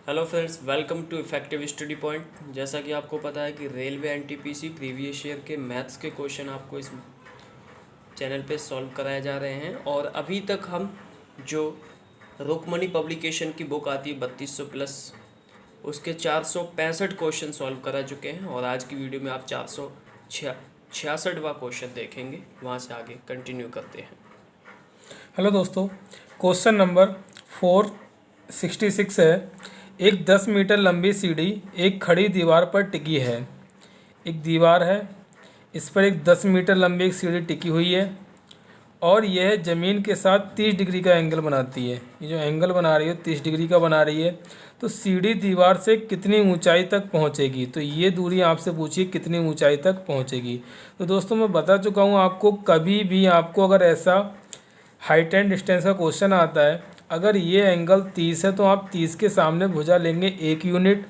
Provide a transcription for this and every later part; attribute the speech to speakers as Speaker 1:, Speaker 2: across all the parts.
Speaker 1: Hello friends, welcome to effective study point. जैसा कि आपको पता है कि रेलवे एनटीपीसी प्रीवियस ईयर के मैथ्स के क्वेश्चन आपको इस चैनल पे सॉल्व कराए जा रहे हैं। और अभी तक हम जो रुक्मणी पब्लिकेशन की बुक आती है 3200 प्लस, उसके 465 क्वेश्चन सॉल्व करा चुके हैं। और आज की वीडियो में आप 466वां क्वेश्चन देखेंगे। वहाँ से आगे कंटिन्यू करते हैं।
Speaker 2: हेलो दोस्तों, क्वेश्चन नंबर 466 है। एक 10 मीटर लंबी सीढ़ी एक खड़ी दीवार पर टिकी है। एक दीवार है, इस पर एक 10 मीटर लंबी एक सीढ़ी टिकी हुई है और यह ज़मीन के साथ 30 डिग्री का एंगल बनाती है। ये जो एंगल बना रही है 30 डिग्री का बना रही है। तो सीढ़ी दीवार से कितनी ऊंचाई तक पहुंचेगी? तो ये दूरी आपसे पूछिए कितनी ऊंचाई तक पहुंचेगी। तो दोस्तों मैं बता चुका हूँ आपको, कभी भी आपको अगर ऐसा हाइट एंड डिस्टेंस का क्वेश्चन आता है, अगर ये एंगल 30 है तो आप 30 के सामने भुजा लेंगे 1 यूनिट,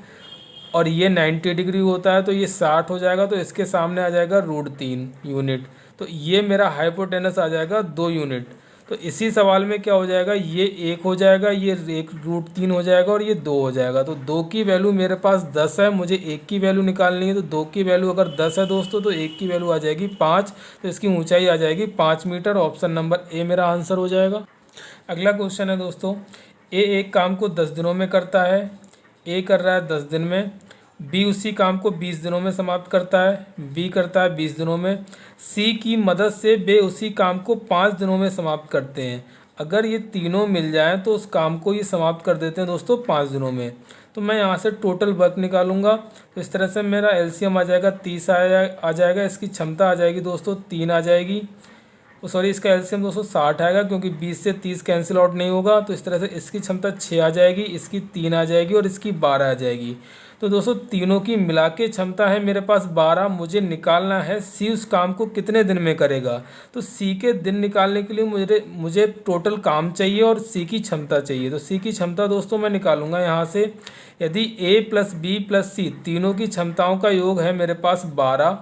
Speaker 2: और ये 90 डिग्री होता है तो ये 60 हो जाएगा, तो इसके सामने आ जाएगा √3 यूनिट। तो ये मेरा हाइपोटेनस आ जाएगा 2 यूनिट। तो इसी सवाल में क्या हो जाएगा, ये 1 हो जाएगा, ये 1 √3 हो जाएगा और ये 2 हो जाएगा। तो 2 की वैल्यू मेरे पास 10 है, मुझे 1 की वैल्यू निकालनी है। तो 2 की वैल्यू अगर 10 है दोस्तों तो 1 की वैल्यू आ जाएगी 5। तो इसकी ऊंचाई आ जाएगी 5 मीटर। ऑप्शन नंबर ए मेरा आंसर हो जाएगा। अगला क्वेश्चन है दोस्तों, ए एक काम को 10 दिनों में करता है। ए कर रहा है 10 दिन में, बी उसी काम को 20 दिनों में समाप्त करता है, बी करता है 20 दिनों में, सी की मदद से वे उसी काम को 5 दिनों में समाप्त करते हैं। अगर ये तीनों मिल जाएं तो उस काम को ये समाप्त कर देते हैं दोस्तों 5 दिनों में। तो मैं यहाँ से टोटल वर्क निकालूंगा। तो इस तरह से मेरा एलसीएम आ जाएगा 30 आ जाएगा। इसकी क्षमता आ जाएगी दोस्तों 3 आ जाएगी। सॉरी, इसका एलसीएम दोस्तों 60 आएगा क्योंकि 20 से 30 कैंसिल आउट नहीं होगा। तो इस तरह से इसकी क्षमता 6 आ जाएगी, इसकी 3 आ जाएगी और इसकी 12 आ जाएगी। तो दोस्तों तीनों की मिला के क्षमता है मेरे पास 12। मुझे निकालना है सी उस काम को कितने दिन में करेगा। तो सी के दिन निकालने के लिए मुझे टोटल काम चाहिए और सी की क्षमता चाहिए। तो सी की क्षमता दोस्तों मैं निकालूंगा यहाँ से। यदि ए प्लस बी प्लस सी तीनों की क्षमताओं का योग है मेरे पास 12,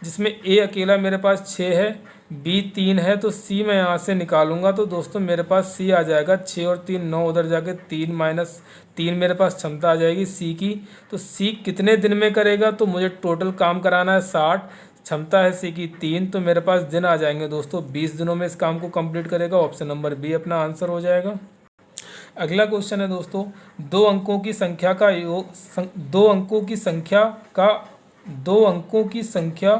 Speaker 2: जिसमें ए अकेला मेरे पास 6 है, बी 3 है, तो सी मैं यहाँ से निकालूंगा। तो दोस्तों मेरे पास सी आ जाएगा 6 और 3 9, उधर जाके 3 माइनस 3 मेरे पास क्षमता आ जाएगी सी की। तो सी कितने दिन में करेगा? तो मुझे टोटल काम कराना है 60, क्षमता है सी की 3, तो मेरे पास दिन आ जाएंगे दोस्तों 20 दिनों में इस काम को कंप्लीट करेगा। ऑप्शन नंबर बी अपना आंसर हो जाएगा। अगला क्वेश्चन है दोस्तों, दो अंकों की संख्या का योग दो अंकों की संख्या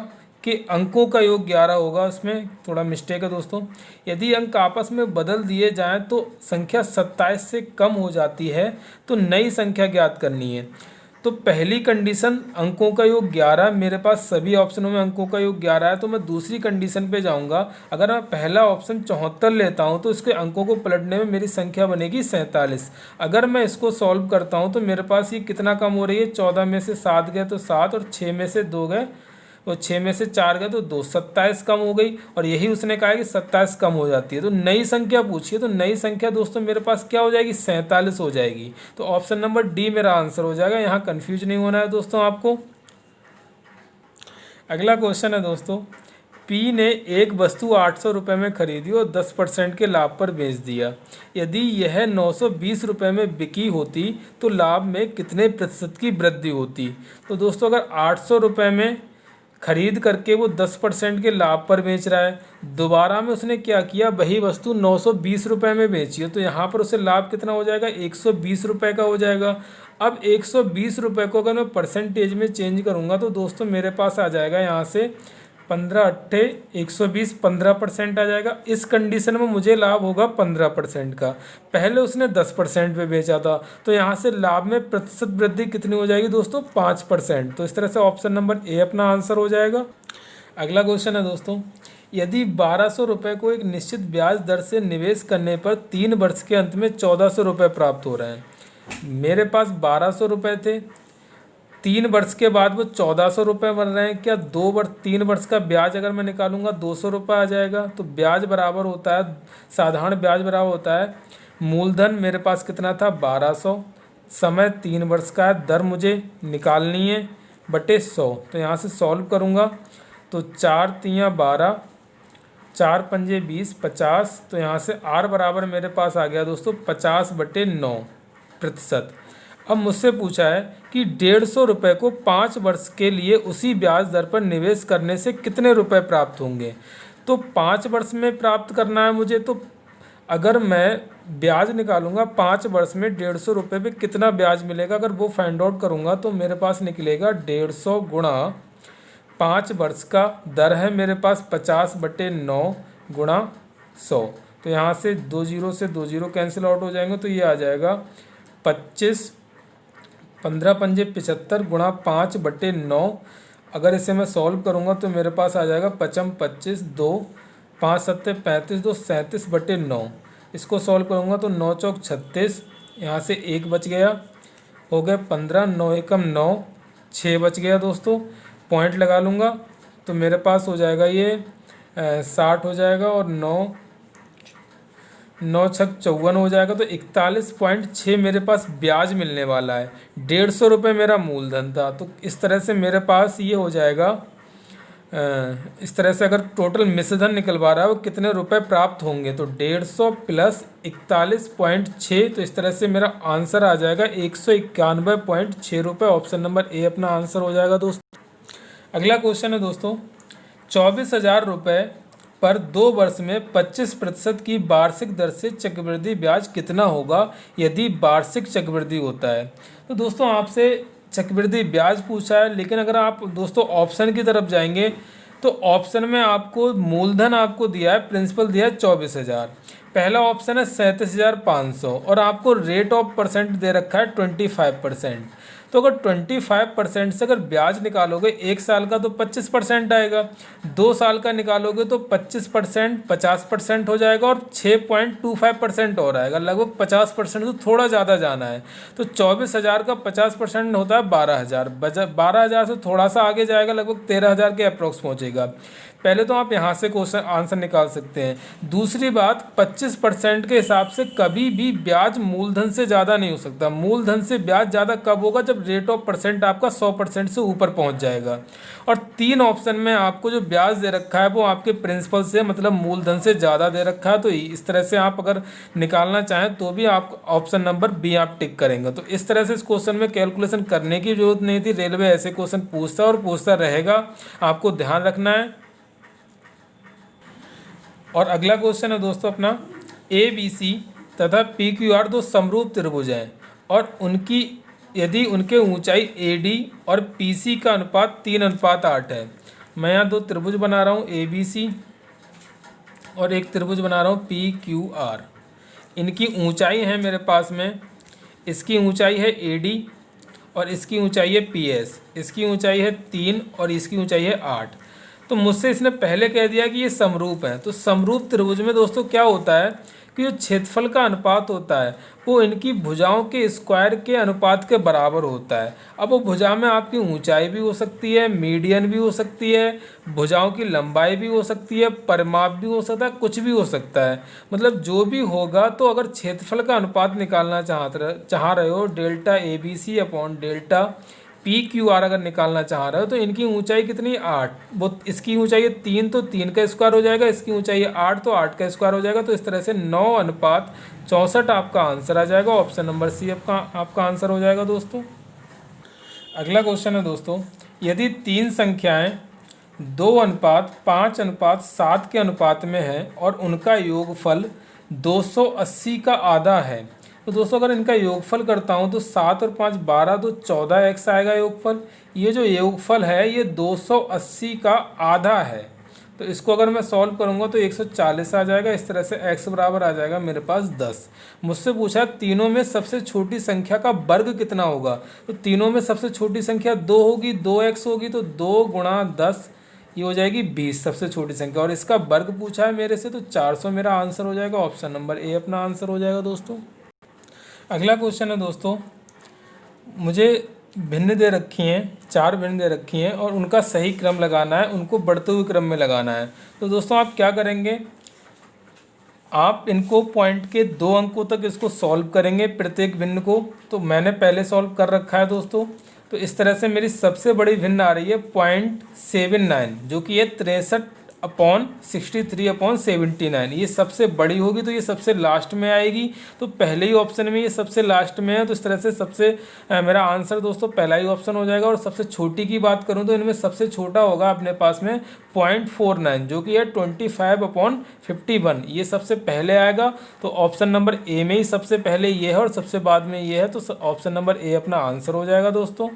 Speaker 2: के अंकों का योग 11 होगा। उसमें थोड़ा मिस्टेक है दोस्तों। यदि अंक आपस में बदल दिए जाएं तो संख्या 27 से कम हो जाती है, तो नई संख्या ज्ञात करनी है। तो पहली कंडीशन अंकों का योग 11, मेरे पास सभी ऑप्शनों में अंकों का योग 11 है। तो मैं दूसरी कंडीशन पे जाऊंगा। अगर मैं पहला ऑप्शन 74 लेता हूं तो इसके अंकों को पलटने में मेरी संख्या बनेगी 47। अगर मैं इसको सॉल्व करता हूं तो मेरे पास ये कितना कम हो रही है, 14 में से 7 गए तो 7, और 6 में से 2 गए और 6 में से 4 गए तो 2, 27 कम हो गई। और यही उसने कहा है कि 27 कम हो जाती है। तो नई संख्या पूछिए, तो नई संख्या दोस्तों मेरे पास क्या हो जाएगी, 47 हो जाएगी। तो ऑप्शन नंबर डी मेरा आंसर हो जाएगा। यहाँ कंफ्यूज नहीं होना है दोस्तों आपको। अगला क्वेश्चन है दोस्तों, पी ने एक वस्तु 800 रुपये में खरीदी और 10% के लाभ पर बेच दिया। यदि यह 920 रुपये में बिकी होती तो लाभ में कितने प्रतिशत की वृद्धि होती? तो दोस्तों अगर 800 रुपये में खरीद करके वो 10% के लाभ पर बेच रहा है, दोबारा में उसने क्या किया, वही वस्तु 920 रुपये में बेची है, तो यहाँ पर उसे लाभ कितना हो जाएगा, 120 रुपये का हो जाएगा। अब 120 रुपये को अगर मैं परसेंटेज में चेंज करूँगा तो दोस्तों मेरे पास आ जाएगा यहाँ से 15 अट्ठे 120, 15% आ जाएगा। इस कंडीशन में मुझे लाभ होगा 15% का। पहले उसने 10% पे बेचा था, तो यहाँ से लाभ में प्रतिशत वृद्धि कितनी हो जाएगी दोस्तों, 5%। तो इस तरह से ऑप्शन नंबर ए अपना आंसर हो जाएगा। अगला क्वेश्चन है दोस्तों, यदि 1200 रुपये को एक निश्चित ब्याज दर से निवेश करने पर 3 वर्ष के अंत में 1400 रुपये प्राप्त हो रहे हैं। मेरे पास 1200 रुपये थे, 3 वर्ष के बाद वो 1400 रुपये बन रहे हैं। क्या 3 वर्ष का ब्याज अगर मैं निकालूंगा 200 रुपये आ जाएगा। तो ब्याज बराबर होता है, साधारण ब्याज बराबर होता है, मूलधन मेरे पास कितना था 1200, समय 3 वर्ष का है, दर मुझे निकालनी है बटे 100। तो यहाँ से सॉल्व करूँगा तो 4 तियाँ 12, 4 पंजे 20, 50। तो यहाँ से आर बराबर मेरे पास आ गया दोस्तों 50/9। प्रतिशत। अब मुझसे पूछा है कि 150 रुपये को 5 वर्ष के लिए उसी ब्याज दर पर निवेश करने से कितने रुपए प्राप्त होंगे। तो 5 वर्ष में प्राप्त करना है मुझे, तो अगर मैं ब्याज निकालूंगा 5 वर्ष में 150 रुपये पे कितना ब्याज मिलेगा, अगर वो फाइंड आउट करूंगा तो मेरे पास निकलेगा 150 गुणा 5 वर्ष का दर है मेरे पास 50/9 गुणा 100। तो यहाँ से 2 जीरो से 2 जीरो कैंसिल आउट हो जाएंगे, तो ये आ जाएगा 25, 15 पंजे 75 गुणा 5/9। अगर इसे मैं सॉल्व करूँगा तो मेरे पास आ जाएगा 55 25 2 5 7 35 2 37/9। इसको सॉल्व करूँगा तो 9 चौक 36, यहाँ से 1 बच गया, हो गया 15, 9 एकम 9, 6 बच गया दोस्तों। पॉइंट लगा लूँगा तो मेरे पास हो जाएगा ये 60 हो जाएगा, और 9 छक 54 हो जाएगा। तो 41.6 मेरे पास ब्याज मिलने वाला है। 150 रुपये मेरा मूलधन था, तो इस तरह से मेरे पास ये हो जाएगा। इस तरह से अगर टोटल मिश्रधन निकलवा रहा है वो कितने रुपए प्राप्त होंगे, तो 150 प्लस 41.6, तो इस तरह से मेरा आंसर आ जाएगा 191.6 रुपये। ऑप्शन नंबर ए अपना आंसर हो जाएगा दोस्तों। अगला क्वेश्चन है दोस्तों, 24,000 रुपये पर 2 वर्ष में 25% की वार्षिक दर से चक्रवृद्धि ब्याज कितना होगा यदि वार्षिक चक्रवृद्धि होता है। तो दोस्तों आपसे चक्रवृद्धि ब्याज पूछा है, लेकिन अगर आप दोस्तों ऑप्शन की तरफ जाएंगे तो ऑप्शन में आपको मूलधन आपको दिया है, प्रिंसिपल दिया है 24,000, पहला ऑप्शन है 37,500, और आपको रेट ऑफ परसेंट दे रखा है 25%। तो अगर 25% से अगर ब्याज निकालोगे 1 साल का तो 25% आएगा, 2 साल का निकालोगे तो 25% 50% हो जाएगा, और 6.25% और आएगा, लगभग 50%, तो थोड़ा ज़्यादा जाना है। तो 24,000 का 50% होता है 12,000, 12,000 से थोड़ा सा आगे जाएगा, लगभग 13,000 के अप्रोक्स पहुँचेगा। पहले तो आप यहाँ से क्वेश्चन आंसर निकाल सकते हैं। दूसरी बात, 25% के हिसाब से कभी भी ब्याज मूलधन से ज़्यादा नहीं हो सकता। मूलधन से ब्याज ज़्यादा कब होगा, जब रेट ऑफ परसेंट आपका 100% से ऊपर पहुँच जाएगा। और 3 ऑप्शन में आपको जो ब्याज दे रखा है वो आपके प्रिंसिपल से मतलब मूलधन से ज़्यादा दे रखा है। तो इस तरह से आप अगर निकालना चाहें तो भी आप ऑप्शन नंबर बी आप टिक करेंगे। तो इस तरह से इस क्वेश्चन में कैलकुलेशन करने की जरूरत नहीं थी। रेलवे ऐसे क्वेश्चन पूछता है और पूछता रहेगा, आपको ध्यान रखना है। और अगला क्वेश्चन है दोस्तों अपना, ABC तथा PQR 2 समरूप त्रिभुज हैं और उनकी यदि उनके ऊंचाई AD और PC का अनुपात 3:8 है। मैं यहाँ 2 त्रिभुज बना रहा हूँ, ABC, और एक त्रिभुज बना रहा हूँ PQR। इनकी ऊंचाई है मेरे पास में, इसकी ऊंचाई है AD और इसकी ऊंचाई है PS। इसकी ऊंचाई है 3 और इसकी ऊंचाई है 8। तो मुझसे इसने पहले कह दिया कि ये समरूप है। तो समरूप त्रिभुज में दोस्तों क्या होता है कि जो क्षेत्रफल का अनुपात होता है वो इनकी भुजाओं के स्क्वायर के अनुपात के बराबर होता है। अब वो भुजा में आपकी ऊंचाई भी हो सकती है, मीडियन भी हो सकती है, भुजाओं की लंबाई भी हो सकती है, परिमाप भी हो सकता है, कुछ भी हो सकता है। मतलब जो भी होगा, तो अगर क्षेत्रफल का अनुपात निकालना चाह रहे हो, delta ABC upon delta PQR अगर निकालना चाह रहे हो, तो इनकी ऊंचाई कितनी 8, वो इसकी ऊंचाई है 3 तो 3 का स्क्वायर हो जाएगा, इसकी ऊंचाई है 8 तो 8 का स्क्वायर हो जाएगा। तो इस तरह से 9:64 आपका आंसर आ जाएगा। ऑप्शन नंबर सी आपका आंसर हो जाएगा दोस्तों। अगला क्वेश्चन है दोस्तों, यदि 3 संख्याएं 2:5:7 के अनुपात में है और उनका योगफल 280 का आधा है, तो दोस्तों अगर इनका योगफल करता हूँ तो 7 और 5 12 तो 14x आएगा योगफल। ये जो योगफल है ये 280 का आधा है। तो इसको अगर मैं सॉल्व करूँगा तो 140 आ जाएगा। इस तरह से x बराबर आ जाएगा मेरे पास 10। मुझसे पूछा तीनों में सबसे छोटी संख्या का वर्ग कितना होगा। तो तीनों में सबसे छोटी संख्या 2 होगी, 2x होगी, तो 2 गुणा 10 ये हो जाएगी 20 सबसे छोटी संख्या, और इसका वर्ग पूछा है मेरे से, तो 400 मेरा आंसर हो जाएगा। ऑप्शन नंबर ए अपना आंसर हो जाएगा दोस्तों। अगला क्वेश्चन है दोस्तों, मुझे भिन्न दे रखी हैं, 4 भिन्न दे रखी हैं और उनका सही क्रम लगाना है, उनको बढ़ते हुए क्रम में लगाना है। तो दोस्तों आप क्या करेंगे, आप इनको पॉइंट के 2 अंकों तक इसको सॉल्व करेंगे प्रत्येक भिन्न को। तो मैंने पहले सॉल्व कर रखा है दोस्तों। तो इस तरह से मेरी सबसे बड़ी भिन्न आ रही है 0.79, जो कि है 63 6/63/79, ये सबसे बड़ी होगी तो ये सबसे लास्ट में आएगी। तो पहले ही ऑप्शन में ये सबसे लास्ट में है, तो इस तरह से मेरा आंसर दोस्तों पहला ही ऑप्शन हो जाएगा। और सबसे छोटी की बात करूँ तो इनमें सबसे छोटा होगा अपने पास में 0.49, जो कि है 25/51, ये सबसे पहले आएगा। तो ऑप्शन नंबर ए में ही सबसे पहले ये है और सबसे बाद में ये है, तो ऑप्शन नंबर ए अपना आंसर हो जाएगा दोस्तों।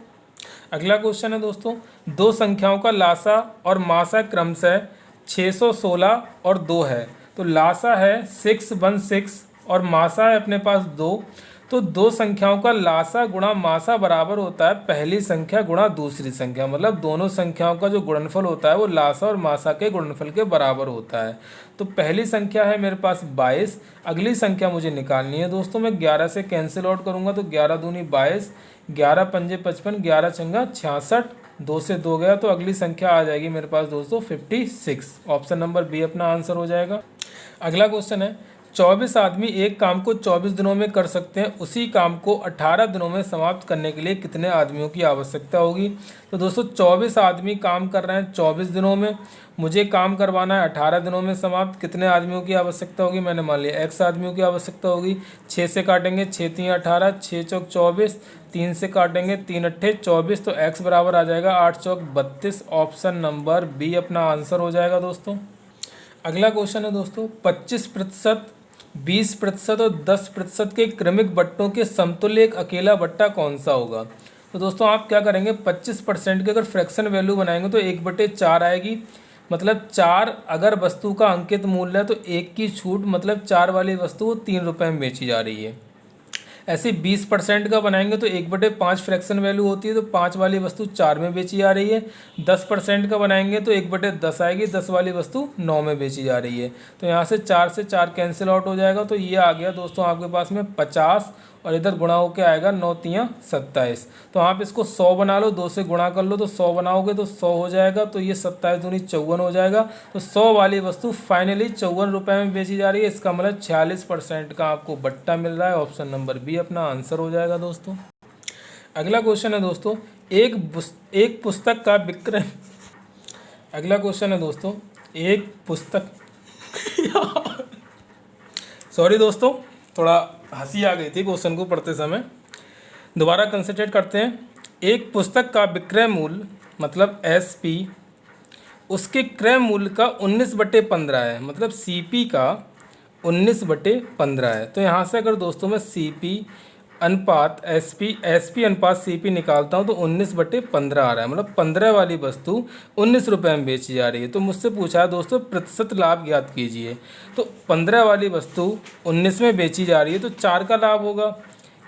Speaker 2: अगला क्वेश्चन है दोस्तों, दो संख्याओं का लासा और मासा क्रमशः 616 और 2 है। तो लासा है 616 और मासा है अपने पास 2। तो दो संख्याओं का लासा गुणा मासा बराबर होता है पहली संख्या गुणा दूसरी संख्या, मतलब दोनों संख्याओं का जो गुणनफल होता है वो लासा और मासा के गुणनफल के बराबर होता है। तो पहली संख्या है मेरे पास 22, अगली संख्या मुझे निकालनी है दोस्तों। मैं 11 से कैंसिल आउट करूँगा तो 11 दूनी 22, 11 पंजे 55, 11 चंगा 66, 2 से 2 गया तो अगली संख्या आ जाएगी मेरे पास दोस्तों 56। ऑप्शन नंबर बी अपना आंसर हो जाएगा। अगला क्वेश्चन है, 24 आदमी एक काम को 24 दिनों में कर सकते हैं, उसी काम को 18 दिनों में समाप्त करने के लिए कितने आदमियों की आवश्यकता होगी। तो दोस्तों 24 आदमी काम कर रहे हैं 24 दिनों में, मुझे काम करवाना है 18 दिनों में समाप्त, कितने आदमियों की आवश्यकता होगी। मैंने मान लिया x आदमियों की आवश्यकता होगी। 6 से काटेंगे 6 3 18, 6 चौक 24, 3 से काटेंगे 3 अट्ठे 24, तो x बराबर आ जाएगा 8 चौक 32। ऑप्शन नंबर बी अपना आंसर हो जाएगा दोस्तों। अगला क्वेश्चन है दोस्तों, 25%, 20% और 10% के क्रमिक बट्टों के समतुल्य एक अकेला बट्टा कौन सा होगा। तो दोस्तों आप क्या करेंगे, 25% की अगर फ्रैक्शन वैल्यू बनाएंगे तो 1/4 आएगी, मतलब 4 अगर वस्तु का अंकित मूल्य है तो 1 की छूट, मतलब 4 वाली वस्तु वो 3 रुपये में बेची जा रही है। ऐसे 20% का बनाएंगे तो 1/5 फ्रैक्शन वैल्यू होती है, तो 5 वाली वस्तु 4 में बेची जा रही है। 10% का बनाएंगे तो 1/10 आएगी, 10 वाली वस्तु 9 में बेची जा रही है। तो यहाँ से 4 से 4 कैंसिल आउट हो जाएगा, तो ये आ गया दोस्तों आपके पास में 50 और इधर गुणा होकर आएगा 9 3 27। तो आप इसको 100 बना लो, 2 से गुणा कर लो तो 100 बनाओगे तो 100 हो जाएगा, तो ये 27 दूनी 54 हो जाएगा। तो 100 वाली वस्तु फाइनली 54 रुपये में बेची जा रही है, इसका मतलब 46% का आपको बट्टा मिल रहा है। ऑप्शन नंबर बी अपना आंसर हो जाएगा दोस्तों। अगला क्वेश्चन है दोस्तों, एक पुस्तक का विक्रय अगला क्वेश्चन है दोस्तों, एक पुस्तक सॉरी दोस्तों, थोड़ा हंसी आ गई थी क्वेश्चन को पढ़ते समय, दोबारा कंसंट्रेट करते हैं। एक पुस्तक का विक्रय मूल्य मतलब SP उसके क्रय मूल्य का 19/15 है, मतलब CP का 19/15 है। तो यहाँ से अगर दोस्तों मैं CP अनुपात SP अनुपात CP निकालता हूँ तो 19/15 आ रहा है, मतलब 15 वाली वस्तु 19 रुपये में बेची जा रही है। तो मुझसे पूछा है दोस्तों प्रतिशत लाभ ज्ञात कीजिए। तो 15 वाली वस्तु 19 में बेची जा रही है तो 4 का लाभ होगा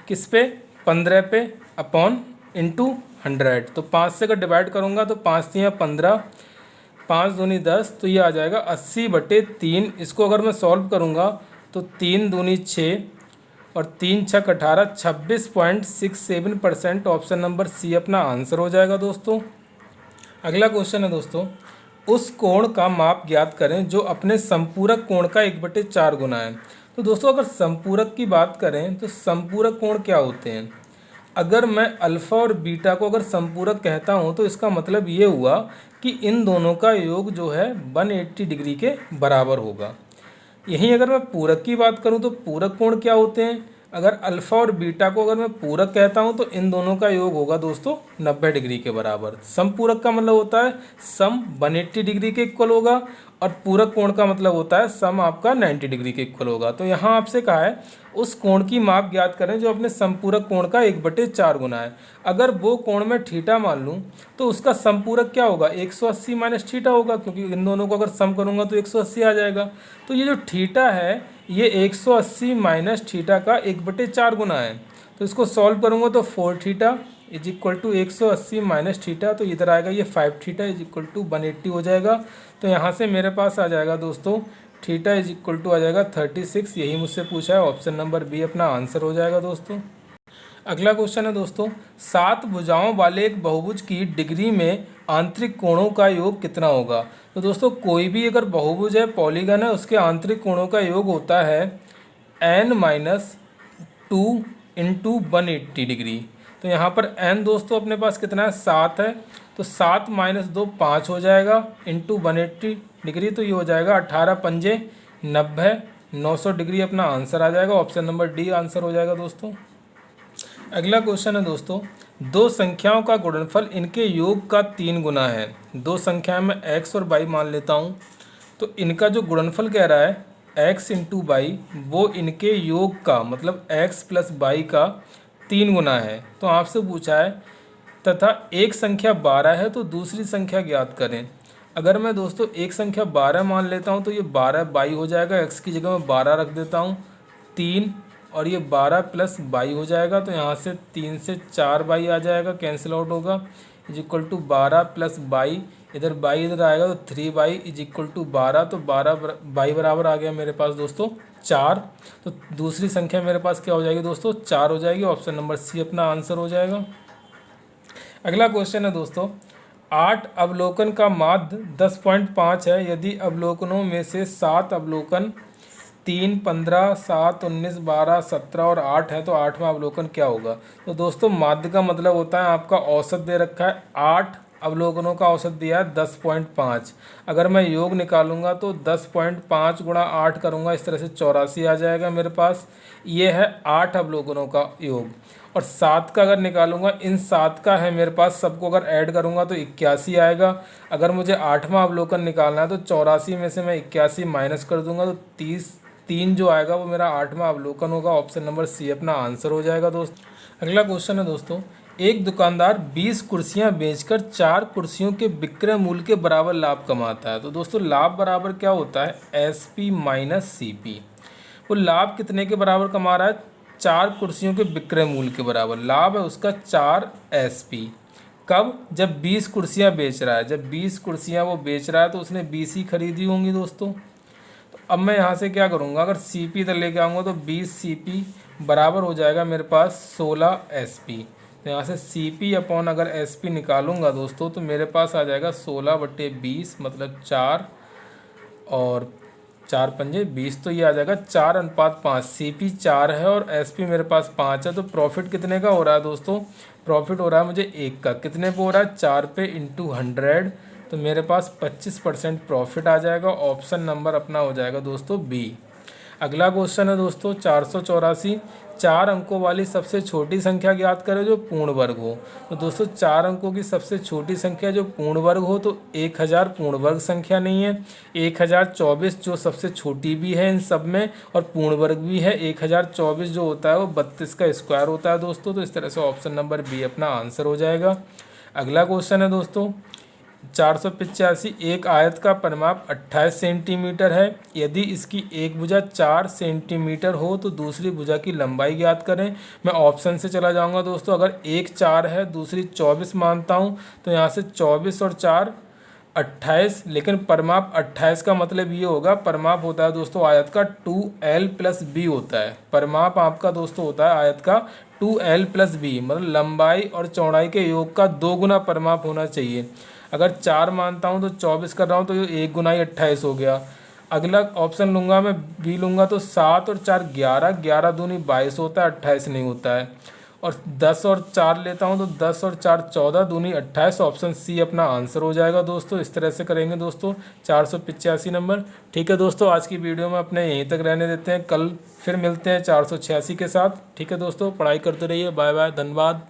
Speaker 2: किस पे, 15 पे अपॉन इंटू 100। तो 5 से अगर डिवाइड करूँगा तो 5 3 15, 5 दूनी 10, तो ये आ जाएगा 80/3। इसको अगर मैं सॉल्व करूँगा तो 3 दूनी 6 और 3 छक 18, 26.67%। ऑप्शन नंबर सी अपना आंसर हो जाएगा दोस्तों। अगला क्वेश्चन है दोस्तों, उस कोण का माप ज्ञात करें जो अपने संपूरक कोण का 1/4 गुना है। तो दोस्तों अगर संपूरक की बात करें तो संपूरक कोण क्या होते हैं। अगर मैं अल्फ़ा और बीटा को अगर संपूरक कहता हूँ तो इसका मतलब ये हुआ कि इन दोनों का योग जो है 180 डिग्री के बराबर होगा। यहीं अगर मैं पूरक की बात करूं तो पूरक कोण क्या होते हैं। अगर अल्फ़ा और बीटा को अगर मैं पूरक कहता हूं तो इन दोनों का योग होगा दोस्तों 90 डिग्री के बराबर। समपूरक का मतलब होता है सम 180 डिग्री के इक्वल होगा और पूरक कोण का मतलब होता है सम आपका 90 डिग्री के इक्वल होगा। तो यहाँ आपसे कहा है उस कोण की माप ज्ञात करें जो अपने संपूरक कोण का 1/4 गुना है। अगर वो कोण में थीटा मान लूँ तो उसका संपूरक क्या होगा, 180 माइनस थीटा होगा, क्योंकि इन दोनों को अगर सम करूँगा तो 180 आ जाएगा। तो ये जो थीटा है ये 180 माइनस थीटा का 1/4 गुना है। तो इसको सॉल्व करूँगा तो 4 theta is equal to 180 minus theta, तो इधर आएगा ये 5 थीटा इज इक्वल टू 180 हो जाएगा। तो यहाँ से मेरे पास आ जाएगा दोस्तों थीटा इज इक्वल टू आ जाएगा 36। यही मुझसे पूछा है, ऑप्शन नंबर बी अपना आंसर हो जाएगा दोस्तों। अगला क्वेश्चन है दोस्तों, 7 भुजाओं वाले एक बहुभुज की डिग्री में आंतरिक कोणों का योग कितना होगा। तो दोस्तों कोई भी अगर बहुभुज है, पॉलीगन है, उसके आंतरिक कोणों का योग होता है n-2 इंटू 180 डिग्री। तो यहाँ पर n दोस्तों अपने पास कितना है, 7 है, तो 7 - 2 5 हो जाएगा इंटू 180 डिग्री, तो ये हो जाएगा 18 पंजे 90, 900 डिग्री अपना आंसर आ जाएगा। ऑप्शन नंबर डी आंसर हो जाएगा दोस्तों। अगला क्वेश्चन है दोस्तों, दो संख्याओं का गुणनफल इनके योग का 3 गुना है। दो संख्याएं मैं x और y मान लेता हूं, तो इनका जो गुणनफल कह रहा है x इंटू वाई, वो इनके योग का मतलब x प्लस वाई का 3 गुना है। तो आपसे पूछा है तथा एक संख्या 12 है तो दूसरी संख्या ज्ञात करें। अगर मैं दोस्तों एक संख्या 12 मान लेता हूं तो ये 12 बाई हो जाएगा, x की जगह मैं 12 रख देता हूं 3, और ये 12 प्लस बाई हो जाएगा, तो यहाँ से 3 से 4 बाई आ जाएगा, कैंसिल आउट होगा, is equal to 12 plus by, इधर बाई इधर आएगा तो 3 बाई इज इक्वल टू 12, तो 12 बाई बराबर आ गया मेरे पास दोस्तों 4। तो दूसरी संख्या मेरे पास क्या हो जाएगी दोस्तों 4 हो जाएगी। ऑप्शन नंबर सी अपना आंसर हो जाएगा। अगला क्वेश्चन है दोस्तों, 8 अवलोकन का माध्य 10.5 है। यदि अवलोकनों में से 7 अवलोकन 3, 15, 7, 19, 12, 17 और 8 है तो 8वां अवलोकन क्या होगा। तो दोस्तों माध्य का मतलब होता है आपका औसत दे रखा है, 8 अवलोकनों का औसत दिया है 10.5। अगर मैं योग निकालूंगा तो 10.5 गुणा 8 करूंगा, इस तरह से 84 आ जाएगा मेरे पास। ये है 8 अवलोकनों का योग। और 7 का अगर निकालूंगा, इन 7 का है मेरे पास, सबको अगर ऐड करूंगा तो 81 आएगा। अगर मुझे 8वां अवलोकन निकालना है तो 84 में से मैं 81 माइनस कर दूंगा तो 3 जो आएगा वो मेरा 8वां अवलोकन होगा। ऑप्शन नंबर सी अपना आंसर हो जाएगा दोस्त। अगला क्वेश्चन है दोस्तों, एक दुकानदार 20 कुर्सियां बेचकर 4 कुर्सियों के विक्रय मूल्य के बराबर लाभ कमाता है। तो दोस्तों लाभ बराबर क्या होता है, S P minus C P. वो लाभ कितने के बराबर कमा रहा है, 4 कुर्सियों के विक्रय मूल्य के बराबर लाभ है उसका 4 एस पी। कब, जब 20 कुर्सियां बेच रहा है। जब 20 कुर्सियां वो बेच रहा है तो उसने 20 ही खरीदी होंगी दोस्तों। तो अब मैं यहाँ से क्या करूँगा, अगर सी पी इधर लेके आऊँगा तो 20 सी पी बराबर हो जाएगा मेरे पास 16 एस पी। तो यहाँ से सी पी अपॉन अगर एस पी निकालूंगा दोस्तों तो मेरे पास आ जाएगा 16/20 मतलब 4 और 4 पंजे 20, तो ये आ जाएगा 4:5। सी पी 4 है और एस पी मेरे पास 5 है। तो प्रॉफिट कितने का हो रहा है दोस्तों, प्रॉफिट हो रहा है मुझे 1 का। कितने पे हो रहा है, 4 पे इंटू 100, तो मेरे पास 25% प्रॉफिट आ जाएगा। ऑप्शन नंबर अपना हो जाएगा दोस्तों बी। अगला क्वेश्चन है दोस्तों 484, 4 अंकों वाली सबसे छोटी संख्या ज्ञात करें जो पूर्ण वर्ग हो। तो दोस्तों 4 अंकों की सबसे छोटी संख्या जो पूर्ण वर्ग हो, तो 1000 पूर्ण वर्ग संख्या नहीं है। 1024 जो सबसे छोटी भी है इन सब में और पूर्ण वर्ग भी है। 1024 जो होता है वो 32 का स्क्वायर होता है दोस्तों। तो इस तरह से ऑप्शन नंबर बी अपना आंसर हो जाएगा। अगला क्वेश्चन है दोस्तों 485, एक आयत का परिमाप 28 सेंटीमीटर है। यदि इसकी एक भुजा 4 सेंटीमीटर हो तो दूसरी भुजा की लंबाई ज्ञात करें। मैं ऑप्शन से चला जाऊंगा दोस्तों। अगर एक 4 है दूसरी 24 मानता हूं तो यहाँ से 24 और 4 28, लेकिन परिमाप 28 का मतलब ये होगा, परिमाप होता है दोस्तों आयत का 2l प्लस बी होता है। परिमाप आपका दोस्तों होता है आयत का 2l प्लस बी, मतलब लंबाई और चौड़ाई के योग का 2 गुना परिमाप होना चाहिए। अगर 4 मानता हूँ तो 24 कर रहा हूँ तो ये 1 गुना ही 28 हो गया। अगला ऑप्शन लूँगा मैं बी लूँगा तो 7 और 4 11, 11 दूनी 22 होता है, 28 नहीं होता है। और 10 और 4 लेता हूँ तो 10 और 4 14, दूनी 28। ऑप्शन सी अपना आंसर हो जाएगा दोस्तों। इस तरह से करेंगे दोस्तों 485 नंबर। ठीक है दोस्तों, आज की वीडियो में अपने यहीं तक रहने देते हैं, कल फिर मिलते हैं 486 के साथ। ठीक है दोस्तों, पढ़ाई करते रहिए। बाय बाय, धन्यवाद।